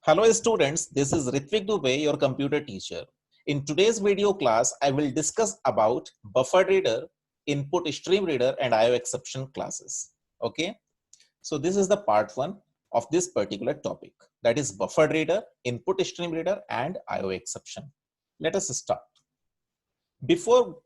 Hello students, this is Ritvik Dubey, your computer teacher. In today's video class, I will discuss about buffer reader, input stream reader and IO exception classes. Okay, so this is the part 1 of this particular topic, that is buffer reader, input stream reader and IO exception. Let us start. Before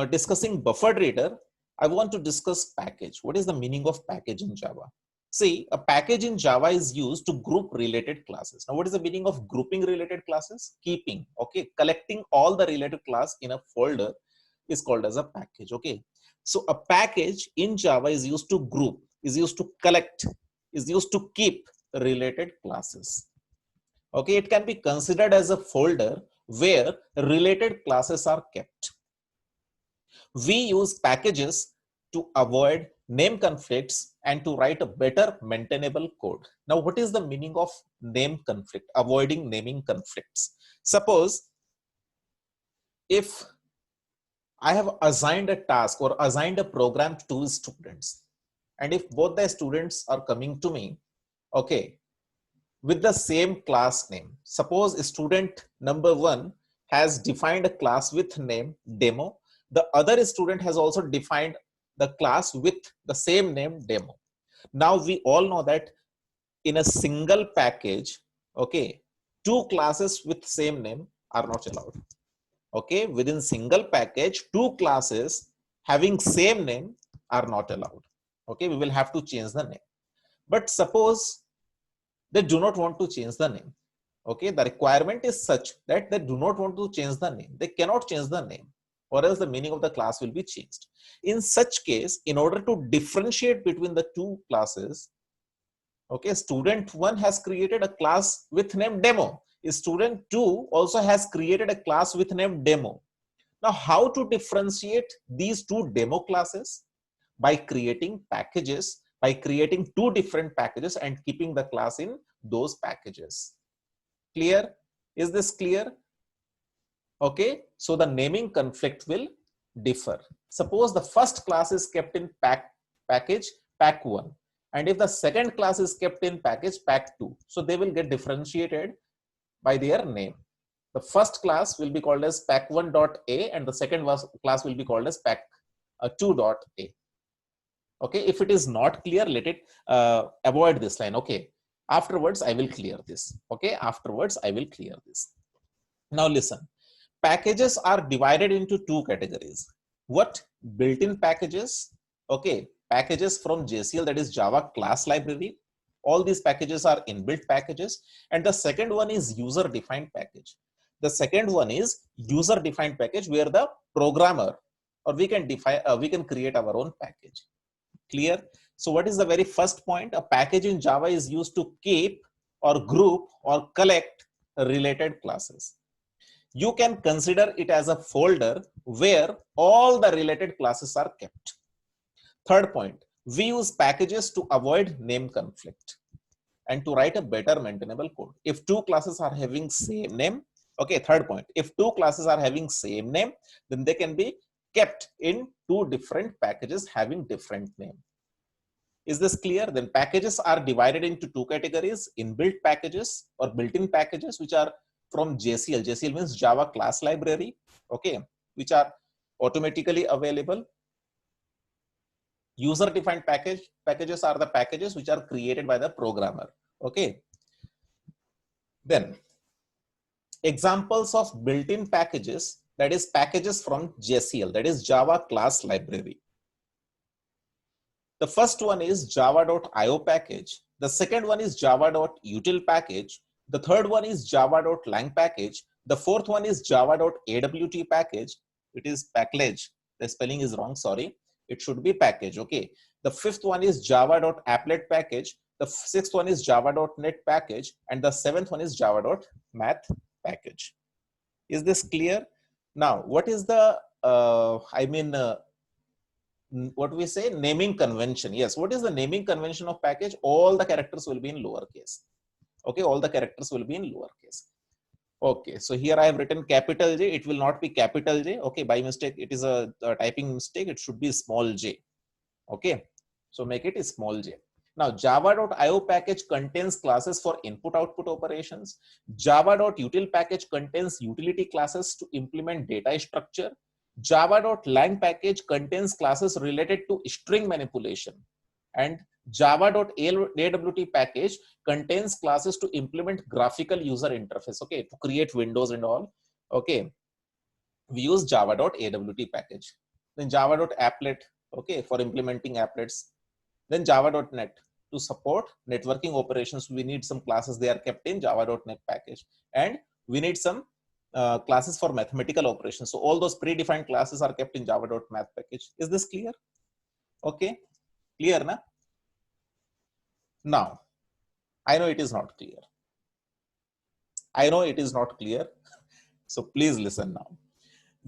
discussing buffer reader, I want to discuss package. What is the meaning of package in Java? See, a package in Java is used to group related classes. Now, what is the meaning of grouping related classes? Keeping, okay, collecting all the related class in a folder is called as a package, okay. So a package in Java is used to group, is used to collect, is used to keep related classes. Okay, it can be considered as a folder where related classes are kept. We use packages to avoid name conflicts and to write a better maintainable code. Now, what is the meaning of name conflict? Avoiding naming conflicts. Suppose if I have assigned a task or assigned a program to 2 students, and if both the students are coming to me, okay, with the same class name. Suppose student number 1 has defined a class with name demo. The other student has also defined the class with the same name demo. Now we all know that in a single package, okay, 2 classes with same name are not allowed. Okay, within single package, 2 classes having same name are not allowed. Okay, we will have to change the name. But suppose they do not want to change the name. Okay, the requirement is such that they do not want to change the name. They cannot change the name, or else the meaning of the class will be changed. In such case, in order to differentiate between the 2 classes, okay, student 1 has created a class with name demo. Student 2 also has created a class with name demo. Now, how to differentiate these 2 demo classes? By creating packages, by creating 2 different packages and keeping the class in those packages. Clear? Is this clear? Okay, so the naming conflict will differ. Suppose the first class is kept in package pack1, and if the second class is kept in package pack2, so they will get differentiated by their name. The first class will be called as pack1.a and the second class will be called as pack2.a. Okay, if it is not clear, let it avoid this line. Okay, afterwards I will clear this. Okay, afterwards I will clear this. Now listen, packages are divided into 2 categories. What? Built-in packages. Okay, packages from JCL, that is Java class library. All these packages are inbuilt packages. And the second one is user-defined package. The second one is user-defined package where the programmer, or we can define, we can create our own package. Clear? So what is the very first point? A package in Java is used to keep or group or collect related classes. You can consider it as a folder where all the related classes are kept. Third point, we use packages to avoid name conflict and to write a better maintainable code. If 2 classes are having same name, okay, third point, if 2 classes are having same name, then they can be kept in 2 different packages having different name. Is this clear? Then packages are divided into 2 categories: inbuilt packages or built-in packages, which are from JCL. JCL means Java class library, okay, which are automatically available. User-defined packages are the packages which are created by the programmer. Okay. Then examples of built-in packages, that is packages from JCL, that is Java class library. The first one is java.io package. The second one is java.util package. The third one is java.lang package. The fourth one is java.awt package. It is package. The spelling is wrong, sorry. It should be package, okay. The fifth one is java.applet package. The sixth one is java.net package. And the seventh one is java.math package. Is this clear? Now, what is the, what we say, naming convention? Yes, what is the naming convention of package? All the characters will be in lowercase. Okay, all the characters will be in lowercase. Okay, so here I have written capital J. It will not be capital J. Okay, by mistake, it is a, typing mistake. It should be small j. Okay, so make it a small j. Now, java.io package contains classes for input-output operations. Java.util package contains utility classes to implement data structure. Java.lang package contains classes related to string manipulation. And Java.awt package contains classes to implement graphical user interface, okay, to create windows and all. Okay, we use Java.awt package. Then Java.applet, okay, for implementing applets. Then Java.net to support networking operations. We need some classes, they are kept in Java.net package. And we need some classes for mathematical operations. So all those predefined classes are kept in Java.math package. Is this clear? Okay, clear na? Now, I know it is not clear. I know it is not clear. So please listen now.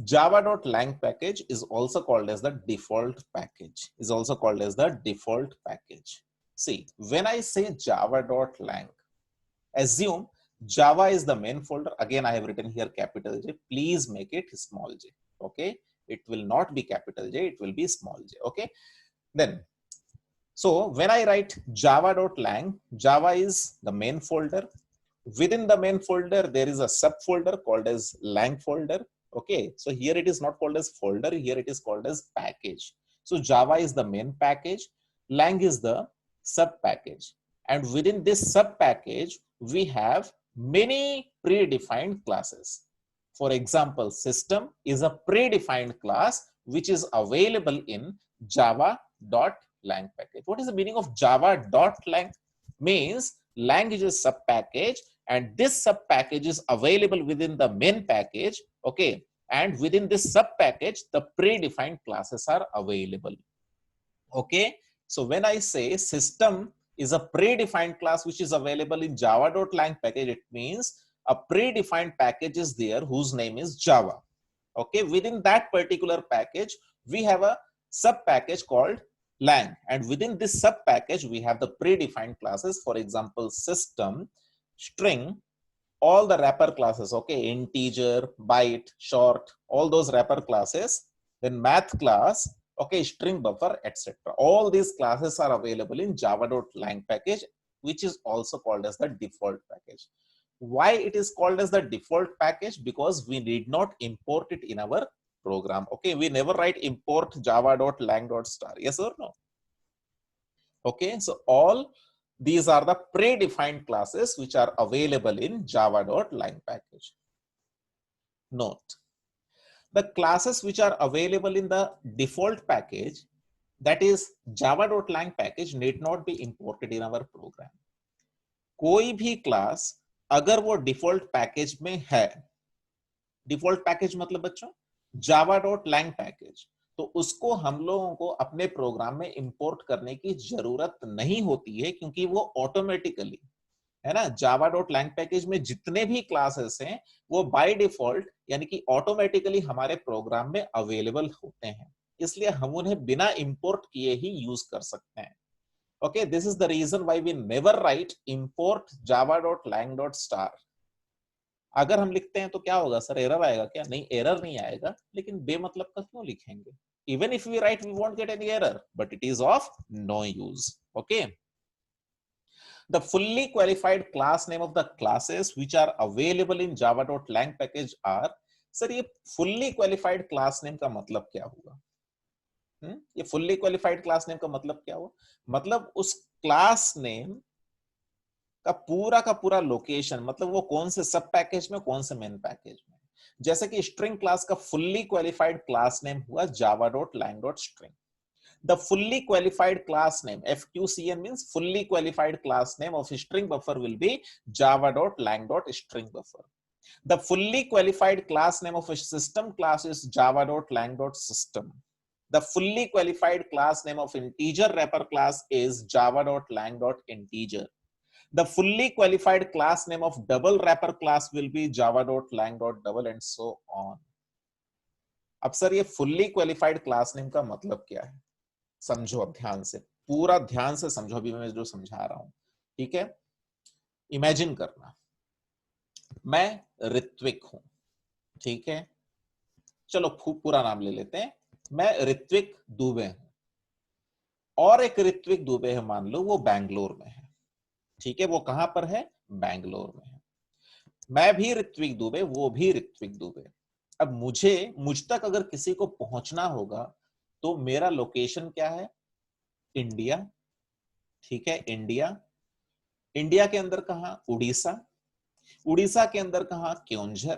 Java.lang package is also called as the default package. Is also called as the default package. See, when I say Java.lang, assume Java is the main folder. Again, I have written here capital J. Please make it small j. Okay, it will not be capital J. It will be small j. Okay, then. So when I write Java.lang, Java is the main folder. Within the main folder, there is a subfolder called as lang folder. Okay, so here it is not called as folder, here it is called as package. So Java is the main package, lang is the sub package. And within this sub package, we have many predefined classes. For example, system is a predefined class which is available in Java.lang package. What is the meaning of Java.lang? Means lang is a sub package, and this sub package is available within the main package. Okay, and within this sub package, the predefined classes are available. Okay, so when I say system is a predefined class which is available in Java.lang package, it means a predefined package is there whose name is Java. Okay, within that particular package, we have a sub package called lang, and within this sub package, we have the predefined classes. For example, system, string, all the wrapper classes, okay, integer, byte, short, all those wrapper classes, then math class, okay, string buffer, etc. All these classes are available in Java.lang package, which is also called as the default package. Why it is called as the default package? Because we need not import it in our program. Okay, we never write import java.lang.star. Yes or no? Okay, so all these are the predefined classes which are available in Java.lang package. Note, the classes which are available in the default package, that is Java.lang package, need not be imported in our program. कोई भी class अगर वो default package में है, default package मतलब बच्चों Java.lang package, तो उसको हम लोगों को अपने प्रोग्राम में इंपोर्ट करने की जरूरत नहीं होती है, क्योंकि वो ऑटोमेटिकली, है ना, Java.lang पैकेज में जितने भी क्लासेस हैं वो बाय डिफॉल्ट यानी कि ऑटोमेटिकली हमारे प्रोग्राम में अवेलेबल होते हैं, इसलिए हम उन्हें बिना इंपोर्ट किए ही यूज कर सकते हैं. Okay, this is the reason why we never write import java.lang.star. अगर हम लिखते हैं तो क्या होगा सर, एरर आएगा क्या? नहीं, एरर नहीं आएगा, लेकिन बेमतलब का क्यों लिखेंगे? Even if we write, we won't get any error, but it is of no use. Okay. The fully qualified class name of the classes which are available in java.lang package are, sir ये fully qualified class name का मतलब क्या हुआ? ये fully qualified class name का मतलब क्या हुआ? मतलब उस क्लास नेम का पूरा लोकेशन, मतलब वो कौन से सब पैकेज में, कौन से मेन पैकेज में. जैसे कि स्ट्रिंग क्लास का फुल्ली क्वालिफाइड क्लास नेम हुआ java.lang.string. The fully qualified class name, FQCN, means fully qualified class name of string buffer will be java.lang.string buffer. The fully qualified class name of a system class is java.lang.system. The fully qualified class name of integer wrapper class is java.lang.integer. The fully qualified class name of double wrapper class will be java.lang.double and so on. अब sir ये fully qualified class name का मतलब क्या है? समझो अब ध्यान से, पूरा ध्यान से समझो अभी मैं जो समझा रहा हूं. ठीक है, इमेजिन करना, मैं ऋत्विक हूं. ठीक है, चलो पूरा नाम ले लेते हैं. मैं ऋत्विक दुबे हूं. और एक ऋत्विक दुबे है, मान लो वो बैंगलोर में है, ठीक है, वो कहां पर है, बैंगलोर में है। मैं भी ऋत्विक दुबे, वो भी ऋत्विक दुबे। अब मुझ तक अगर किसी को पहुंचना होगा तो मेरा लोकेशन क्या है, इंडिया, ठीक है, इंडिया। इंडिया के अंदर कहां, उड़ीसा। उड़ीसा के अंदर कहां, क्योंझर।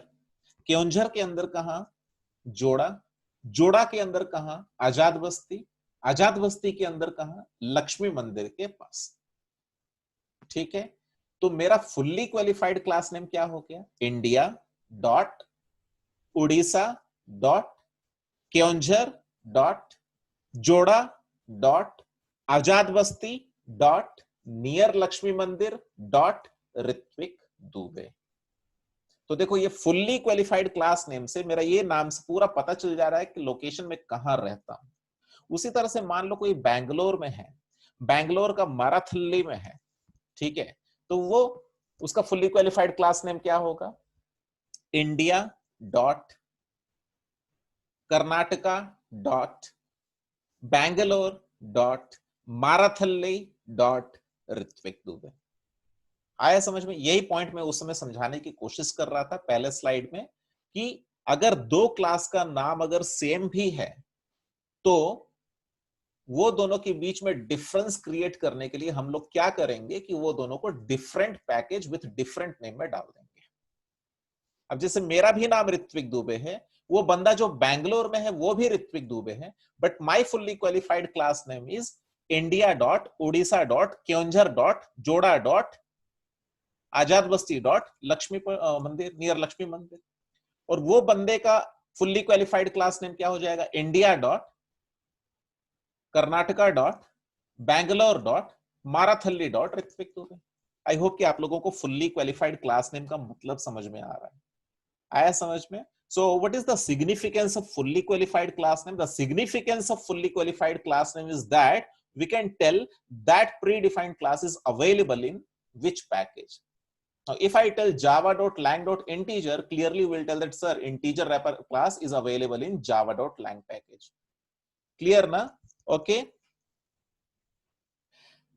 क्योंझर के अंदर कहां, जोड़ा। जोड़ा के अंदर कहां, आजाद बस्ती। आजाद बस्ती के अंदर कहां, लक्ष्मी मंदिर के पास, ठीक है। तो मेरा फुल्ली क्वालिफाइड क्लास नेम क्या हो गया, India dot Orissa dot Keonjhar dot जोड़ा डॉट आजाद बस्ती डॉट नियर लक्ष्मी मंदिर डॉट ऋत्विक दुबे। तो देखो ये फुल्ली क्वालिफाइड क्लास नेम से मेरा ये नाम से पूरा पता चल जा रहा है कि लोकेशन में कहां रहता हूं। उसी तरह से मान लो कोई बैंगलोर में है, बैंगलोर का माराथल्ली में है, ठीक है, तो वो उसका फुल्ली क्वालिफाइड क्लास नेम क्या होगा, India dot Karnataka dot Bangalore dot Marathahalli dot Ritvik Dubey. आया समझ में? यही पॉइंट मैं उस समय समझाने की कोशिश कर रहा था पहले स्लाइड में, कि अगर दो क्लास का नाम अगर सेम भी है तो वो दोनों के बीच में डिफरेंस क्रिएट करने के लिए हम लोग क्या करेंगे कि वो दोनों को different package with different name में डाल देंगे। अब जैसे मेरा भी नाम ऋत्विक दुबे है, वो बंदा जो बैंगलोर में है वो भी ऋत्विक दुबे है, but my fully qualified class name is India dot Orissa dot Keonjhar dot जोड़ा डॉट आजाद बस्ती डॉट लक्ष्मी मंदिर, नियर लक्ष्मी मंदिर। और वो बंदे का फुल्ली क्वालिफाइड क्लास नेम क्या हो जाएगा, India dot Karnataka dot Bangalore dot Marathahalli dot Ritvik Dubey. I hope कि आप लोगों को फुल्ली क्वालिफाइड क्लास नेम का मतलब समझ में आ रहा है, आया समझ में? So what is the significance of fully qualified class name? The significance of fully qualified class name is that we can tell that predefined class is available in which package. Now if I tell java.lang.integer, clearly we'll tell that sir integer wrapper class is available in java.lang package. Clear na? Okay.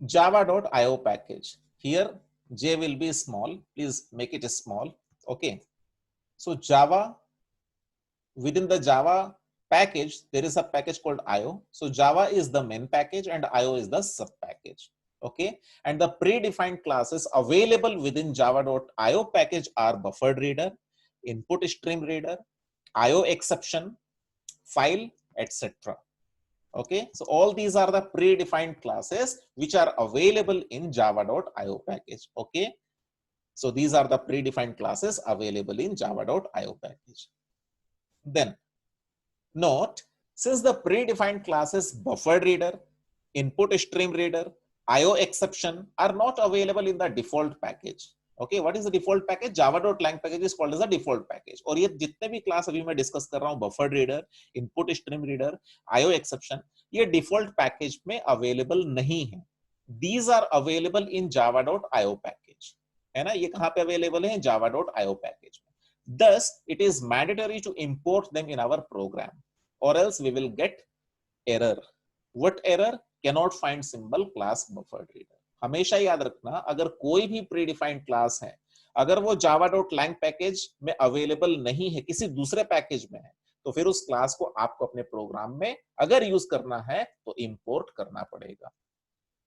Java.io package. Here j will be small, please make it small. Okay, so Java, within the Java package there is a package called IO. So Java is the main package and IO is the sub package. Okay, and the predefined classes available within java.io package are buffered reader, input stream reader, IO exception, file, etc. Okay, so all these are the predefined classes which are available in java.io package. Okay, so these are the predefined classes available in java.io package. Then note, since the predefined classes buffered reader, input stream reader, IO exception are not available in the default package. Okay, what is the default package? Java.lang package is called as the default package. और ये जितने भी class अभी मैं discuss कर रहा हूँ, buffered reader, input stream reader, IO exception, ये default package में available नहीं है. These are available in java.io package. है ना? ये कहाँ पे available है? java.io package. Thus, it is mandatory to import them in our program, or else we will get error. What error? Cannot find symbol class buffered reader. हमेशा याद रखना, अगर कोई भी प्रीडिफाइंड क्लास है, अगर वो java.lang पैकेज में अवेलेबल नहीं है, किसी दूसरे पैकेज में है, तो फिर उस क्लास को आपको अपने प्रोग्राम में अगर यूज करना है तो इंपोर्ट करना पड़ेगा.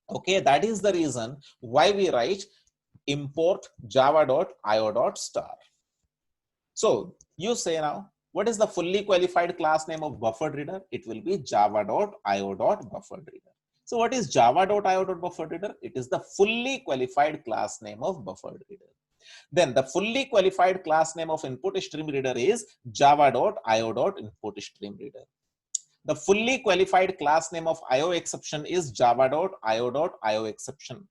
Okay, that is the reason why we write import java.io.star. So you say now, what is the fully qualified class name of buffered reader? It will be java.io.buffered reader. So what is java.io.buffered reader? It is the fully qualified class name of buffered reader. Then the fully qualified class name of input stream reader is java.io.input stream reader. The fully qualified class name of IO exception is java.io.io exception.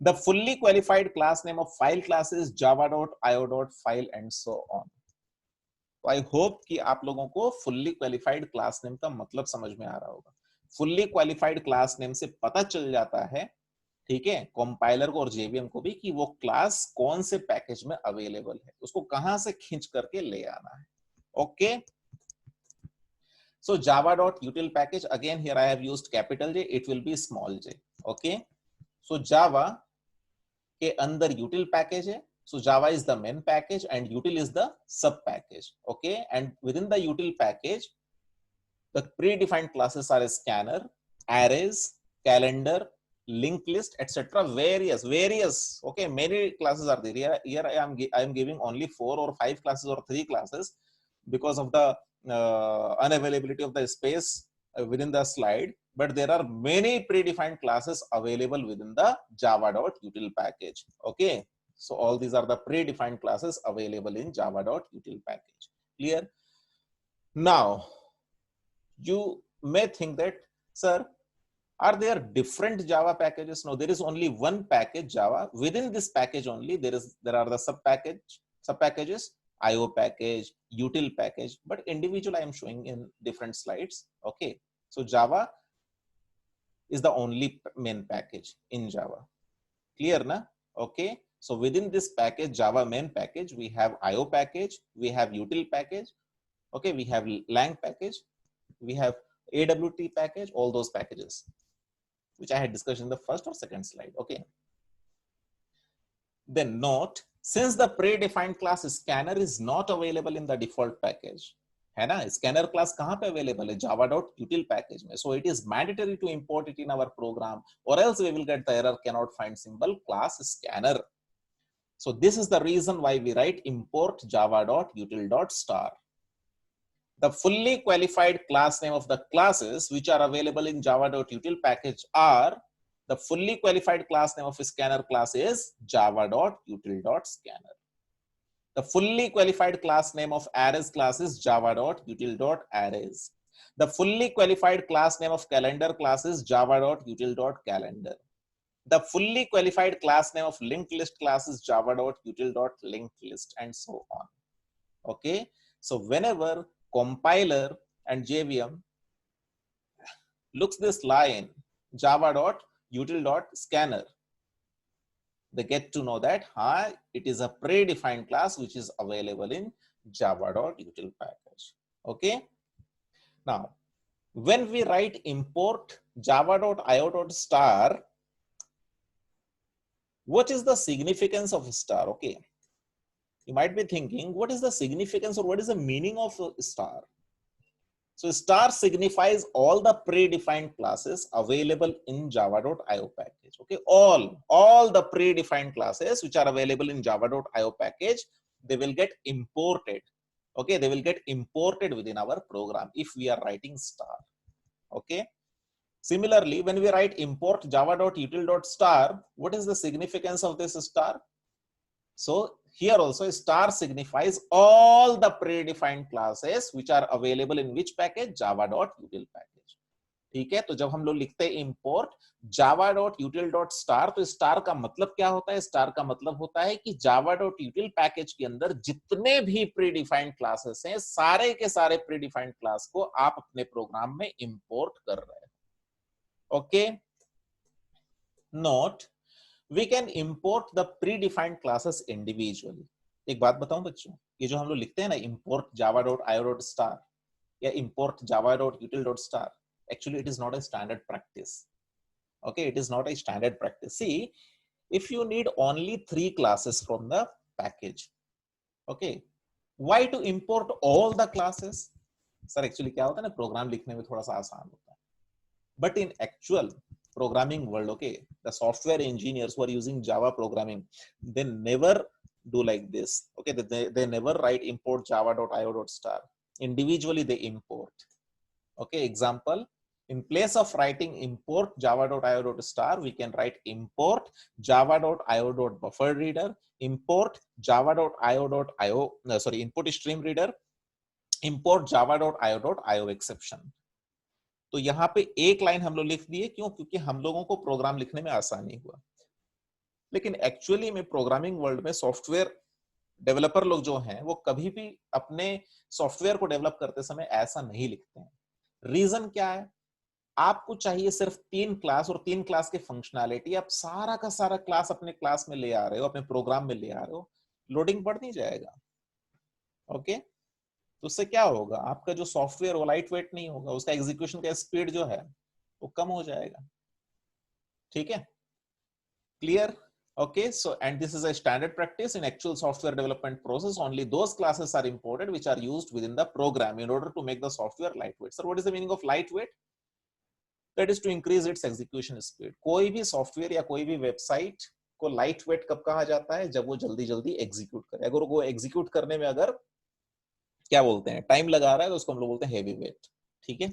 The fully qualified class name of file class is java.io.file and so on. तो आई hope कि आप लोगों को fully qualified class name का मतलब समझ में आ रहा होगा. फुल्ली क्वालिफाइड क्लास नेम से पता चल जाता है, ठीक है, कंपाइलर को और जेवीएम को भी, कि वो क्लास कौन से पैकेज में अवेलेबल है, उसको कहां से खींच करके ले आना है. Okay, So java.util package, again here I have used capital J, it will be small j. Okay, so java के अंदर util package है. So java is the main package and util is the sub package. Okay, and within the util package the predefined classes are scanner, arrays, calendar, linked list, etc. Various. Okay, many classes are there. Here I am giving only 4 or 5 classes or 3 classes because of the unavailability of the space within the slide. But there are many predefined classes available within the java.util package. Okay, so all these are the predefined classes available in java.util package. Clear? Now you may think that, sir, are there different Java packages? No, there is only one package Java. Within this package only there are the sub packages, IO package, util package, but individual I am showing in different slides. Okay, so Java is the only main package in Java. Clear na? Okay, so within this package, Java main package, we have IO package, we have util package, okay, we have lang package, we have AWT package, all those packages which I had discussed in the first or second slide. Okay, then note, since the predefined class scanner is not available in the default package, है ना, scanner class कहाँ पे available है? java.util package में. So it is mandatory to import it in our program, or else we will get the error cannot find symbol class scanner. So this is the reason why we write import java.util.star. The fully qualified class name of the classes which are available in java.util package are, the fully qualified class name of scanner class is java.util.scanner. The fully qualified class name of arrays class is java.util.arrays. The fully qualified class name of calendar class is java.util.calendar. The fully qualified class name of linked list class is java.util.linkedlist, and so on. Okay, so whenever compiler and JVM looks this line java.util.scanner, they get to know that it is a predefined class which is available in java.util package. Okay, now when we write import java.io.star, what is the significance of star? Okay, you might be thinking, what is the significance or what is the meaning of star? So star signifies all the predefined classes available in java.io package. Okay, all the predefined classes which are available in java.io package, they will get imported. Okay, they will get imported within our program if we are writing star. Okay, similarly, when we write import java.util.star, what is the significance of this star? So here also star signifies all the predefined classes which are available in which package? java.util package. ठीक है, तो जब हम लोग लिखते हैं import java.util.star, तो star का मतलब क्या होता है? star का मतलब होता है कि java.util पैकेज के अंदर जितने भी predefined classes हैं, सारे के सारे predefined class को आप अपने प्रोग्राम में import कर रहे हैं. Okay, note, we can import the predefined classes individually. एक बात बताऊं बच्चों, ये जो हम लोग लिखते हैं ना import java.io.star या import java.util.star, actually it is not a standard practice. Okay, it is not a standard practice. See, if you need only 3 classes from the package, okay, why to import all the classes? Sir, actually क्या होता है ना, programme लिखने में थोड़ा सा आसान होता है, but in actual programming world, okay, the software engineers who are using Java programming, they never do like this. Okay, they never write import java.io.star. Individually they import. Okay, example, in place of writing import java.io.star, we can write import java.io.bufferreader, import java.io.io, input stream reader, import java.io.io exception. तो यहाँ पे एक line हम लोग लिख दिए, क्यों? क्योंकि हम लोगों को प्रोग्राम लिखने में आसानी हुआ. लेकिन एक्चुअली में प्रोग्रामिंग वर्ल्ड में सॉफ्टवेयर डेवलपर लोग जो हैं वो कभी भी अपने सॉफ्टवेयर को डेवलप करते समय ऐसा नहीं लिखते हैं. रीजन क्या है? आपको चाहिए सिर्फ 3 क्लास और 3 क्लास के फंक्शनैलिटी. आप सारा का सारा क्लास अपने क्लास में ले आ रहे हो, अपने प्रोग्राम में ले आ रहे हो, लोडिंग बढ़ नहीं जाएगा. ओके, तो उससे क्या होगा, आपका जो सॉफ्टवेयर वो लाइट वेट नहीं होगा, उसका एग्जीक्यूशन का स्पीड जो है वो कम हो जाएगा। ठीक है, clear? Okay, so and this is a standard practice in actual software development process. Only those classes are imported which are used within the program in order to make the software lightweight. Sir, what is the meaning of lightweight? That is to increase its execution speed. कोई भी software या कोई भी website को lightweight कब कहा जाता है, जब वो जल्दी जल्दी एग्जीक्यूट करे। अगर वो एग्जीक्यूट करने में अगर क्या बोलते हैं टाइम लगा रहा है तो उसको हम लोग बोलते हैं हेवी वेट। ठीक है,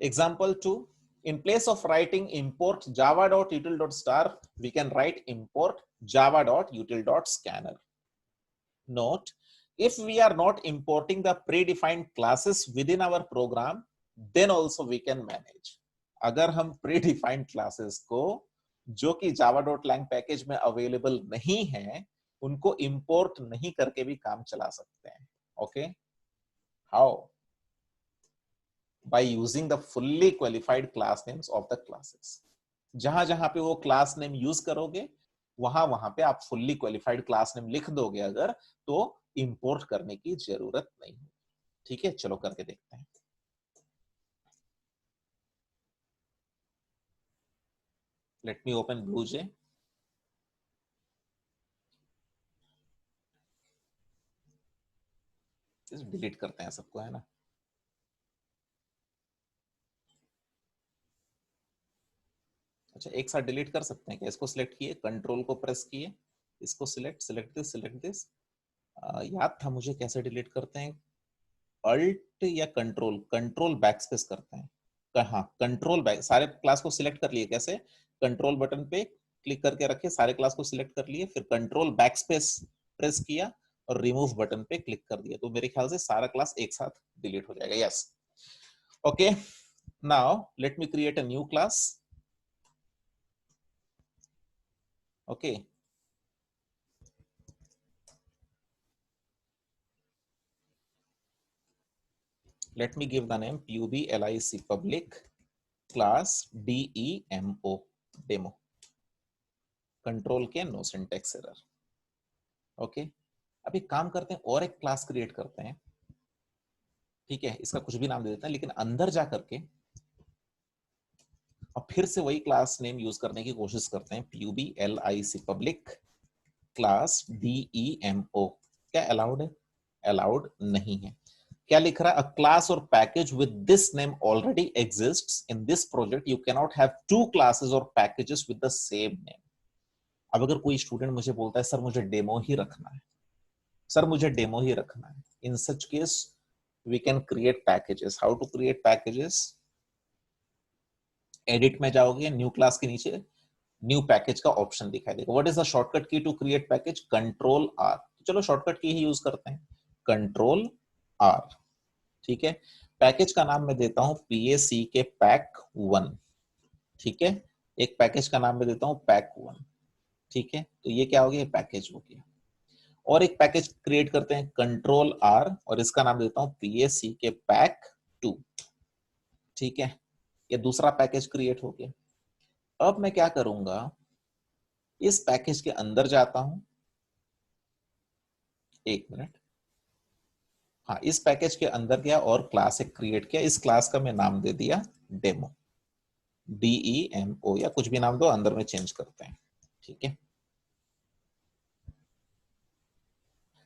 example 2, in place of writing import java.util.star, we can write import java.util.scanner. Note, if we are not importing the predefined classes within our program, then also we can manage. अगर हम predefined classes को जो कि java.lang package में available नहीं है उनको import नहीं करके भी काम चला सकते हैं। Okay, how? By using the fully qualified class names of the classes. जहां जहां पे वो क्लास नेम यूज करोगे वहां वहां पे आप फुल्ली क्वालिफाइड क्लास नेम लिख दोगे अगर, तो इंपोर्ट करने की जरूरत नहीं। ठीक है, चलो करके देखते हैं। Let me open BlueJ. Delete करते हैं सबको, है ना। अच्छा, एक साथ डिलीट कर सकते हैं क्या? इसको सिलेक्ट किए, कंट्रोल को प्रेस किए, इसको सिलेक्ट दिस। याद था मुझे कैसे डिलीट करते हैं, अल्ट या कंट्रोल बैक स्पेस करते हैं। हाँ, कंट्रोल बैक, सारे क्लास को सिलेक्ट कर लिए, कैसे? कंट्रोल बटन पे क्लिक करके रखे, सारे क्लास को सिलेक्ट कर लिए, फिर कंट्रोल बैक स्पेस प्रेस किया और रिमूव बटन पे क्लिक कर दिया, तो मेरे ख्याल से सारा क्लास एक साथ डिलीट हो जाएगा। Yes, okay, now let me create a new class. Okay, let me give the name public public class demo, demo, control के नो सिंटेक्स एरर। ओके, अब एक काम करते हैं और एक क्लास क्रिएट करते हैं। ठीक है, इसका कुछ भी नाम दे देते हैं, लेकिन अंदर जा करके और फिर से वही क्लास नेम यूज करने की कोशिश करते हैं, public पब्लिक क्लास demo। क्या अलाउड है? अलाउड नहीं है। क्या लिख रहा है? अ क्लास और package with this name already exists in this project, you can not have two classes और packages with the same name. अब अगर कोई स्टूडेंट मुझे बोलता है सर मुझे डेमो ही रखना है, सर मुझे डेमो ही रखना है, in such case we can create packages. How to create packages? Edit में जाओगे, न्यू क्लास के नीचे न्यू पैकेज का ऑप्शन दिखाई देगा। What is the shortcut key to create package? Control R. चलो शॉर्टकट की ही यूज करते हैं, कंट्रोल आर। ठीक है, पैकेज का नाम मैं देता हूं PAC के पैक 1। ठीक है, एक पैकेज का नाम मैं देता हूं पैक 1। ठीक है, तो ये क्या हो गया? पैकेज हो गया। और एक पैकेज क्रिएट करते हैं कंट्रोल आर और इसका नाम देता हूं PAC के पैक 2। ठीक है, ये दूसरा पैकेज क्रिएट हो गया। अब मैं क्या करूंगा, इस पैकेज के अंदर जाता हूं, एक मिनट। हाँ, इस पैकेज के अंदर गया और क्लास एक क्रिएट किया। इस क्लास का मैं नाम दे दिया डेमो, DEMO, या कुछ भी नाम दो, अंदर में चेंज करते हैं। ठीक है,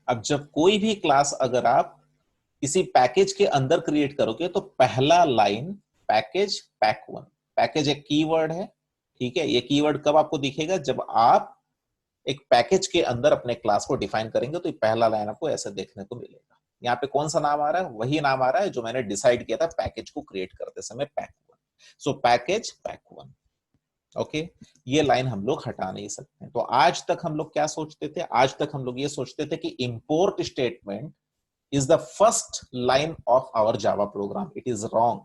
अब जब कोई भी क्लास अगर आप किसी पैकेज के अंदर क्रिएट करोगे तो पहला लाइन पैकेज पैक 1। पैकेज एक कीवर्ड है। ठीक है, ये कीवर्ड कब आपको दिखेगा? जब आप एक पैकेज के अंदर अपने क्लास को डिफाइन करेंगे, तो पहला लाइन आपको ऐसे देखने को मिलेगा। यहाँ पे कौन सा नाम आ रहा है? वही नाम आ रहा है जो मैंने डिसाइड किया था पैकेज को क्रिएट करते समय, पैक 1। सो पैकेज पैक 1। ओके, ये लाइन हम लोग हटा नहीं सकते। तो आज तक हम लोग क्या सोचते थे? आज तक हम लोग ये सोचते थे कि import statement is the first line of our Java program. It is wrong.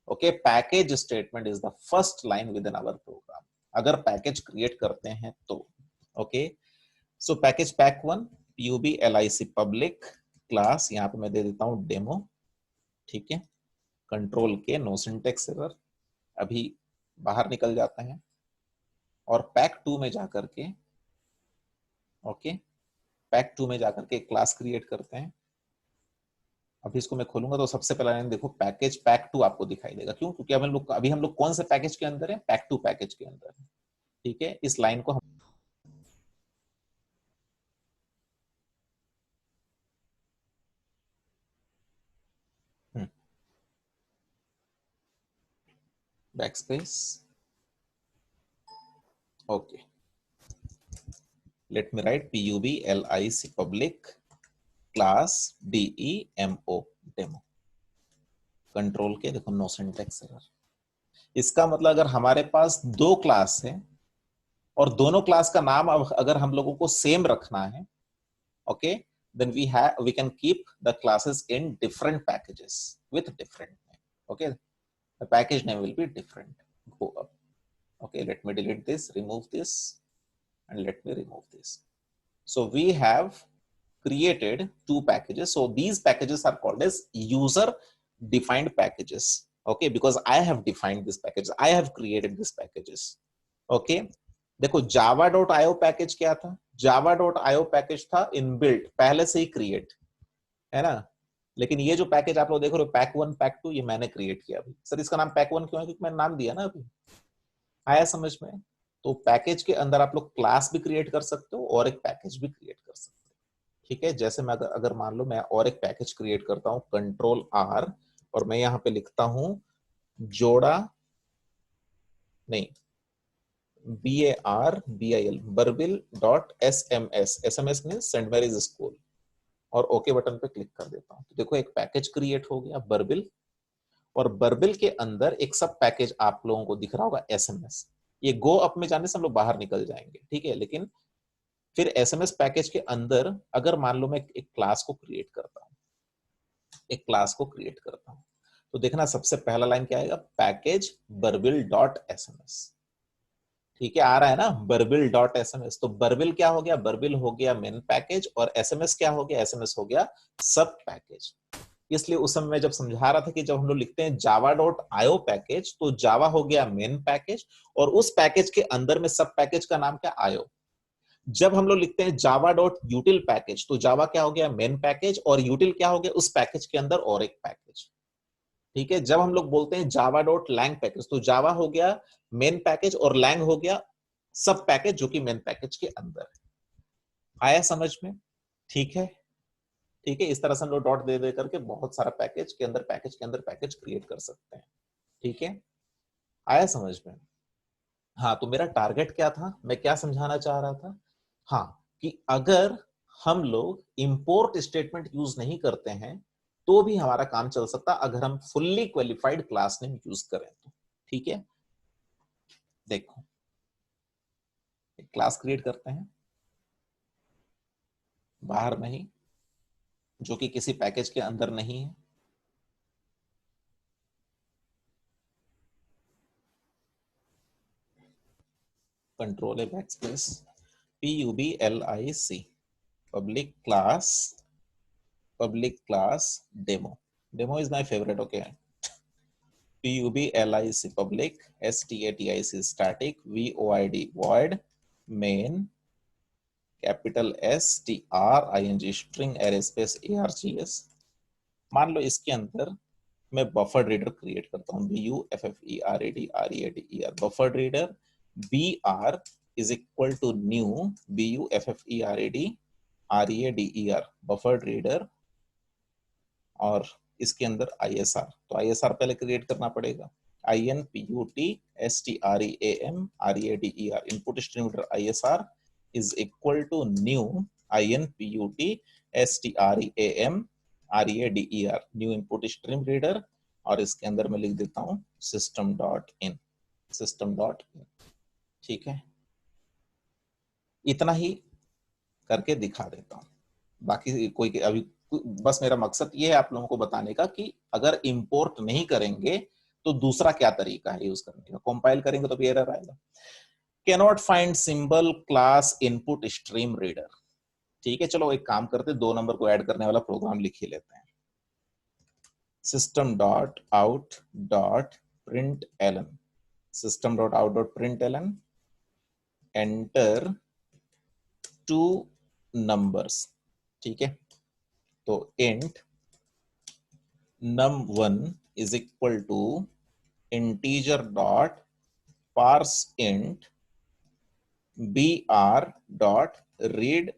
Okay, package statement is the first line within our program. अगर पैकेज क्रिएट करते हैं तो okay, so package pack 1 public public class, यहाँ पे मैं दे देता हूं demo. ठीक है, कंट्रोल के नो सिंटेक्स एरर। अभी बाहर निकल जाते हैं और पैक 2 में जाकर के, ओके, पैक 2 में जाकर के क्लास क्रिएट करते हैं। अभी इसको मैं खोलूंगा तो सबसे पहला लाइन देखो, पैकेज पैक टू आपको दिखाई देगा। क्यों? क्योंकि अभी हम लोग कौन से पैकेज के अंदर है? पैक टू पैकेज के अंदर है। ठीक है, इस लाइन को हम back space, okay, let me right PUBLIC public class DEMO demo, control के देखो नो सिंटैक्स एरर। इसका मतलब अगर हमारे पास दो क्लास है और दोनों क्लास का नाम अगर हम लोगों को सेम रखना है, okay, then we can keep the classes in different packages with different name. Okay, the package name will be different. Go up. Okay, let me delete this, remove this, and let me remove this. So we have created two packages. So these packages are called as user defined packages. Okay, because I have defined this package, I have created these packages. Okay, देखो java.io package क्या था? java.io package था inbuilt, पहले से ही create, है ना। लेकिन ये जो पैकेज आप लोग देख रहे हो, पैक वन पैक टू, ये मैंने क्रिएट किया अभी। सर इसका नाम पैक वन क्यों है? क्योंकि मैंने नाम दिया ना अभी। आया समझ में? तो पैकेज के अंदर आप लोग क्लास भी क्रिएट कर सकते हो और एक पैकेज भी क्रिएट कर सकते हो। ठीक है, जैसे मैं अगर मान लो मैं और एक पैकेज क्रिएट करता हूं, Ctrl+R, और मैं यहाँ पे लिखता हूं जोड़ा, नहीं, BARBIL, burbil.sms, SMS means Saint Mary's school, और ओके बटन पे क्लिक कर देता हूं। तो देखो एक पैकेज क्रिएट हो गया बर्बिल, और बर्बिल के अंदर एक सब पैकेज आप लोगों को दिख रहा होगा SMS। ये गो अप में जाने से हम लोग बाहर निकल जाएंगे, ठीक है। लेकिन फिर SMS पैकेज के अंदर अगर मान लो मैं एक क्लास को क्रिएट करता हूं, एक क्लास को क्रिएट करता हूं, तो देखना सबसे पहला लाइन क्या आएगा? Package burbil.sms। ठीक है, आ रहा है ना, burbil.sms। तो burbil क्या हो गया? burbil हो गया मेन पैकेज, और SMS क्या हो गया? SMS हो गया सब पैकेज। इसलिए उस समय मैं जब समझा रहा था कि जब हम लोग लिखते हैं java.io पैकेज, तो जावा हो गया मेन पैकेज, और उस पैकेज के अंदर में सब पैकेज का नाम क्या? आयो। जब हम लोग लिखते हैं java.util पैकेज, तो जावा क्या हो गया? मेन पैकेज, और util क्या हो गया? उस पैकेज के अंदर और एक पैकेज। ठीक है, जब हम लोग बोलते हैं java.lang पैकेज, तो जावा हो गया मेन पैकेज, और lang हो गया सब पैकेज जो कि मेन पैकेज के अंदर है। आया समझ में? ठीक है, ठीक है, इस तरह से हम लोग डॉट दे दे करके बहुत सारा पैकेज के अंदर पैकेज क्रिएट कर सकते हैं। ठीक है, आया समझ में? हाँ, तो मेरा टारगेट क्या था, मैं क्या समझाना चाह रहा था? हाँ, कि अगर हम लोग इंपोर्ट स्टेटमेंट यूज नहीं करते हैं तो भी हमारा काम चल सकता, अगर हम fully qualified class name use करें तो। ठीक है, देखो एक क्लास क्रिएट करते हैं बाहर में ही, जो कि किसी पैकेज के अंदर नहीं है। कंट्रोल है back space, PUBLIC public class demo, demo is my favorite, okay। PUBLIC public STATIC static void void main capital STRING string array space ARGS। मान लो इसके अंदर मैं बफर रीडर क्रिएट करता हूँ, BUFFERED buffer reader, BR is equal to new BUFFERED buffer reader, और इसके अंदर ISR, तो ISR पहले क्रिएट करना पड़ेगा, INPUTSTREAMREADER input stream reader ISR is equal to new INPUTSTREAMREADER new input stream reader, और इसके अंदर मैं लिख देता हूं system.in। ठीक है, इतना ही करके दिखा देता हूं, बाकी कोई अभी बस मेरा मकसद ये है आप लोगों को बताने का कि अगर इंपोर्ट नहीं करेंगे तो दूसरा क्या तरीका है यूज करने का। कंपाइल करेंगे तो भी एरर आएगा, cannot find symbol class input stream reader. ठीक है, चलो एक काम करते, 2 नंबर को ऐड करने वाला प्रोग्राम लिख ही लेते हैं। system.out.println system.out.println enter 2 numbers। ठीक है, तो int num1 is equal to integer dot parse int br dot read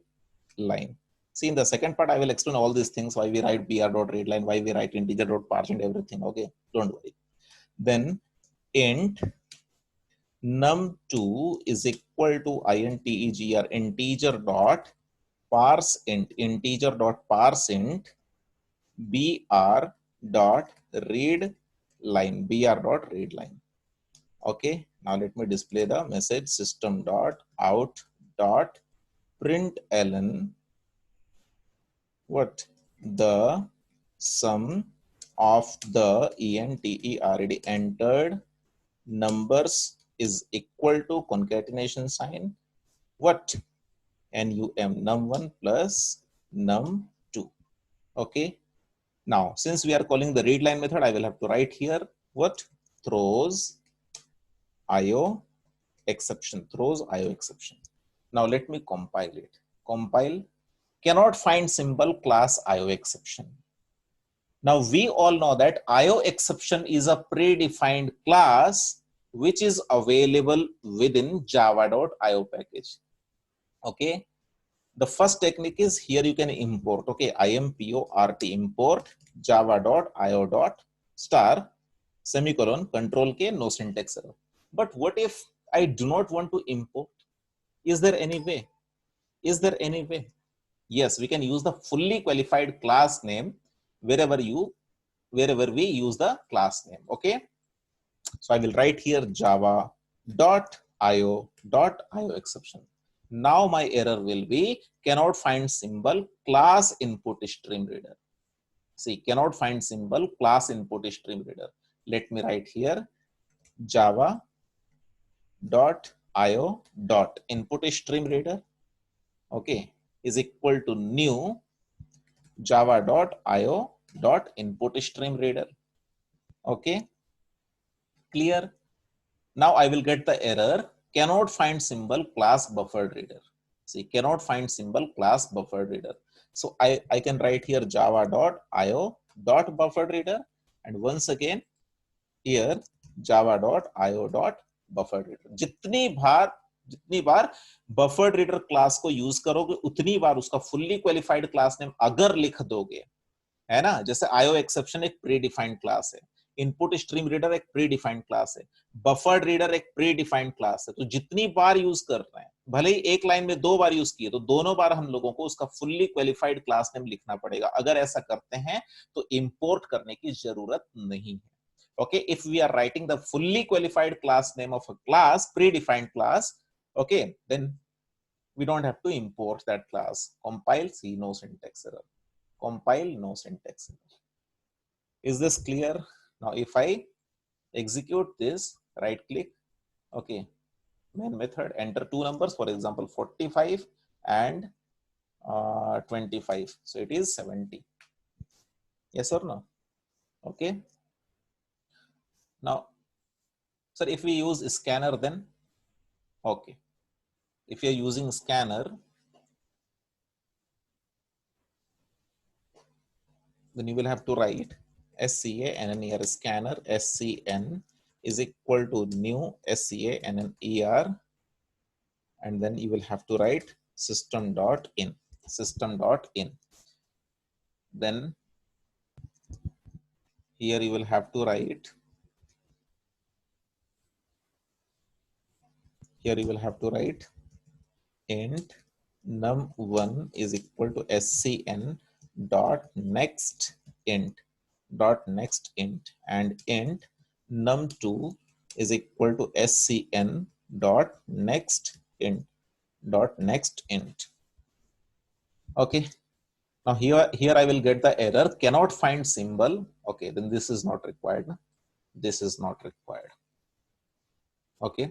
line. See, in the second part, I will explain all these things, why we write br dot read line, why we write integer dot parse int, everything. Okay, don't worry. Then int num2 is equal to integer integer dot parse int br dot read line. Okay, now let me display the message system dot out dot println what the sum of the entered numbers is equal to concatenation sign what num1 plus num2. Okay, now since we are calling the read line method, I will have to write here what throws io exception. Now let me compile it. Compile cannot find symbol class io exception. Now we all know that io exception is a predefined class which is available within java.io package. Okay, the first technique is here you can import. Okay, import import java.io.star semicolon control k no syntax error. But what if I do not want to import? Is there any way? Yes, we can use the fully qualified class name wherever we use the class name. Okay, so I will write here java.io exception. Now my error will be cannot find symbol class input stream reader. See, cannot find symbol class input stream reader. Let me write here java.io input stream reader, okay, is equal to new java.io input stream reader. Okay, clear? Now I will get the error cannot find symbol class buffered reader. See, cannot find symbol class buffered reader. So I can write here java.io buffered reader, and once again here java.io buffered reader. जितनी बार buffered reader class को use करोगे उतनी बार उसका fully qualified class name अगर लिख दोगे, है ना, जैसे आईओ एक्सेप्शन एक प्री डिफाइंड क्लास है, इनपुट स्ट्रीम रीडर एक प्री डिफाइंड क्लास है, बफर्ड रीडर एक प्री डिफाइंड क्लास है, तो जितनी बार यूज कर रहे हैं, भले ही एक लाइन में 2 बार यूज किए, तो दोनों बार हम लोगों को उसका फुल्ली क्वालिफाइड क्लास नेम लिखना पड़ेगा. अगर ऐसा करते हैं तो इंपोर्ट करने की जरूरत नहीं है. Okay, if we are writing the fully qualified class name of a class, predefined class, okay, then we don't have to import that class. Compile, see, no syntax error. Compile, no syntax error. Is this clear? Now if I execute this, right click, okay, main method, enter 2 numbers, for example 45 and 25, so it is 70. Yes or no? Okay, now sir, if we use scanner, then okay, if you're using scanner, then you will have to write SCANNER, scanner SCN is equal to new SCANNER, and then you will have to write system.in. Then here you will have to write int num1 is equal to SCN dot next int and int num2 is equal to SCN dot next int. Okay, now here I will get the error cannot find symbol. Okay, then this is not required. Okay,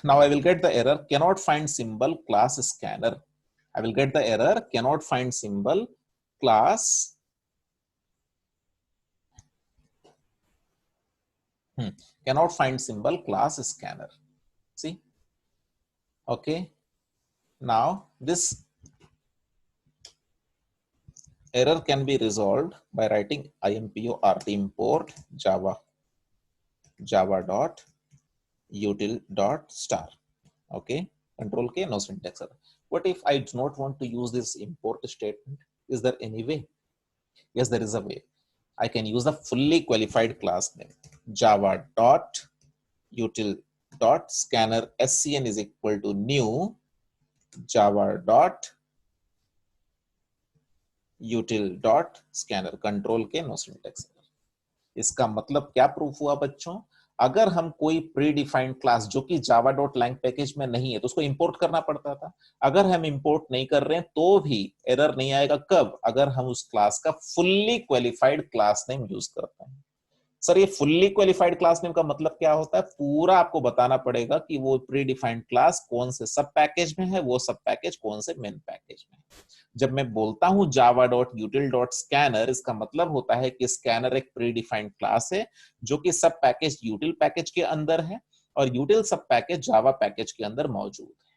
now I will get the error cannot find symbol class scanner. I will get the error cannot find symbol class cannot find symbol class scanner. See, okay, now this Error can be resolved by writing impo rt import java dot util dot star. Okay, control K, no syntax error. What if I do not want to use this import statement? Is there any way? Yes, there is a way. I can use the fully qualified class name java dot util dot scanner scn is equal to new java dot util dot scanner, control K, no syntax error. इसका मतलब क्या proof हुआ बच्चों? अगर हम कोई pre defined class जो कि जावा डॉट लैंग पैकेज में नहीं है तो उसको इंपोर्ट करना पड़ता था। अगर हम इंपोर्ट नहीं कर रहे हैं तो भी एरर नहीं आएगा। कब? अगर हम उस क्लास का fully qualified class name use करते हैं। सर ये फुल्ली क्वालिफाइड क्लास नेम का मतलब क्या होता है? पूरा आपको बताना पड़ेगा कि वो प्री डिफाइंड क्लास कौन से सब पैकेज में है, वो सब पैकेज कौन से मेन पैकेज में है। जब मैं बोलता हूं जावा डॉट यूटिल डॉट स्कैनर, इसका मतलब होता है कि स्कैनर एक प्री डिफाइंड क्लास है जो कि सब पैकेज यूटिल पैकेज के अंदर है और यूटिल सब पैकेज जावा पैकेज के अंदर मौजूद है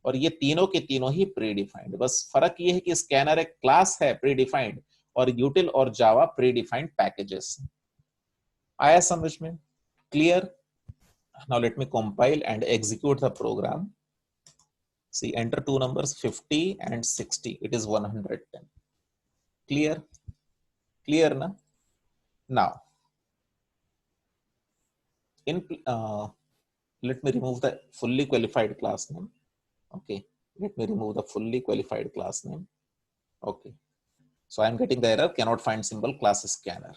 और ये तीनों के तीनों ही प्री डिफाइंड। बस फर्क ये है कि स्कैनर एक क्लास है प्री डिफाइंड और यूटिल और जावा प्री डिफाइंड पैकेजेस। आया समझ में? Clear? Now let me compile and execute the program. See, enter two numbers 50 and 60. It is 110. Clear? Clear na? Now, let me remove the fully qualified class name. Okay, let me remove the fully qualified class name. Okay, so I'm getting the error, cannot find symbol class scanner.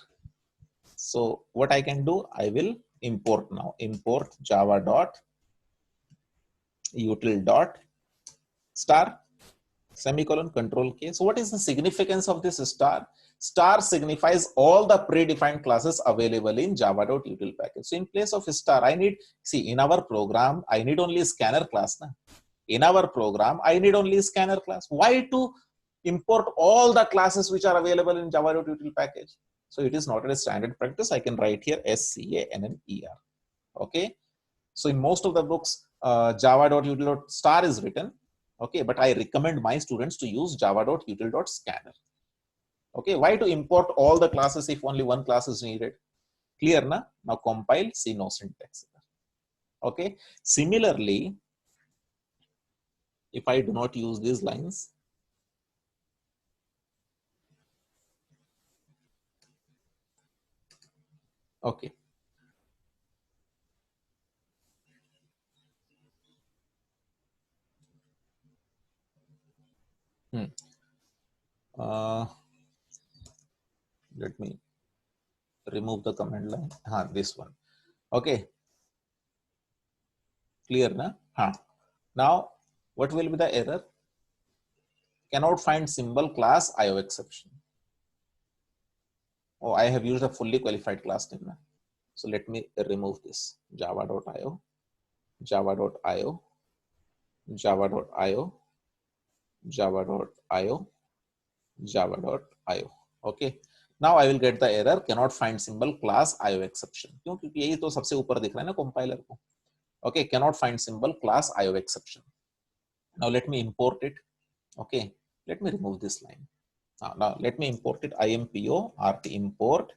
So what I can do, I will import now. Import java dot util dot star semicolon control K. So what is the significance of this star? Star signifies all the predefined classes available in java.util package. So in place of star, I need, see in our program, I need only scanner class. Na? In our program, I need only scanner class. Why to import all the classes which are available in java.util package? So it is not a standard practice. I can write here SCANNER. Okay. So in most of the books, java.util.star is written. Okay, but I recommend my students to use java.util.scanner. Okay, why to import all the classes if only one class is needed? Clear na? Now compile, see no syntax. Okay, similarly, if I do not use these lines, okay. Let me remove the command line. This one. Okay. Clear na? Now, what will be the error? Cannot find symbol class IO exception. Oh, I have used a fully qualified class name. So let me remove this java.io, java.io, java.io, java.io, java.io. Okay. Now I will get the error cannot find symbol class IO exception. क्योंकि यही तो सबसे ऊपर दिख रहा है ना compiler को. Okay, cannot find symbol class IO exception. Now let me import it. Okay, let me remove this line. Now let me import it. impo rt import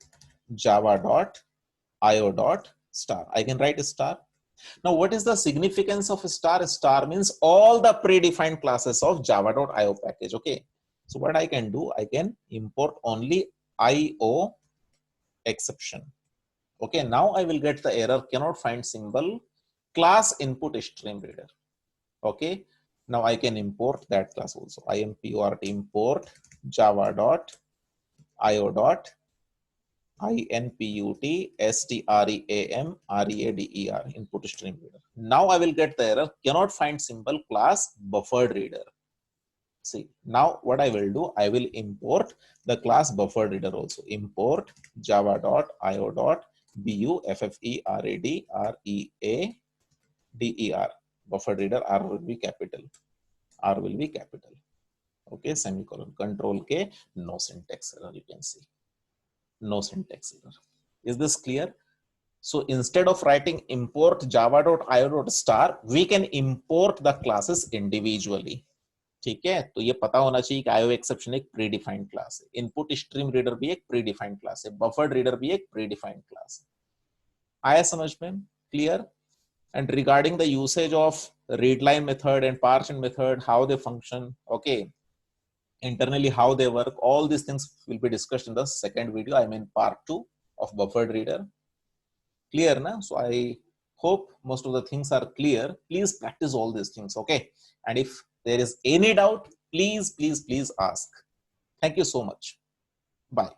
java.io dot star. I can write a star. Now what is the significance of a star? Star means all the predefined classes of java.io package. Okay, so what I can do, I can import only IO exception. Okay, now I will get the error cannot find symbol class input stream reader. Okay, now I can import that class also. import import java.io dot input stream reader input stream reader. Now I will get the error cannot find symbol class buffered reader. See, now what I will do, I will import the class buffered reader also. Import java.io dot bufferedreader buffered reader. R will be capital. R will be capital. Okay, semicolon. Control K, no syntax error. You can see no syntax error. Is this clear? So instead of writing import java.io.star, we can import the classes individually. ठीक है, तो ये पता होना चाहिए कि IO exception एक pre defined class है, इनपुट स्ट्रीम रीडर भी एक प्री डिफाइंड क्लास है, बफर्ड रीडर भी एक प्री डिफाइंड क्लास है। आया समझ में? Clear? And regarding the usage of read line method and parse method, how they function, okay, internally how they work, all these things will be discussed in the second video, I mean part 2 of buffered reader. Clear na? So I hope most of the things are clear. Please practice all these things, okay? And if there is any doubt, please ask. Thank you so much. Bye.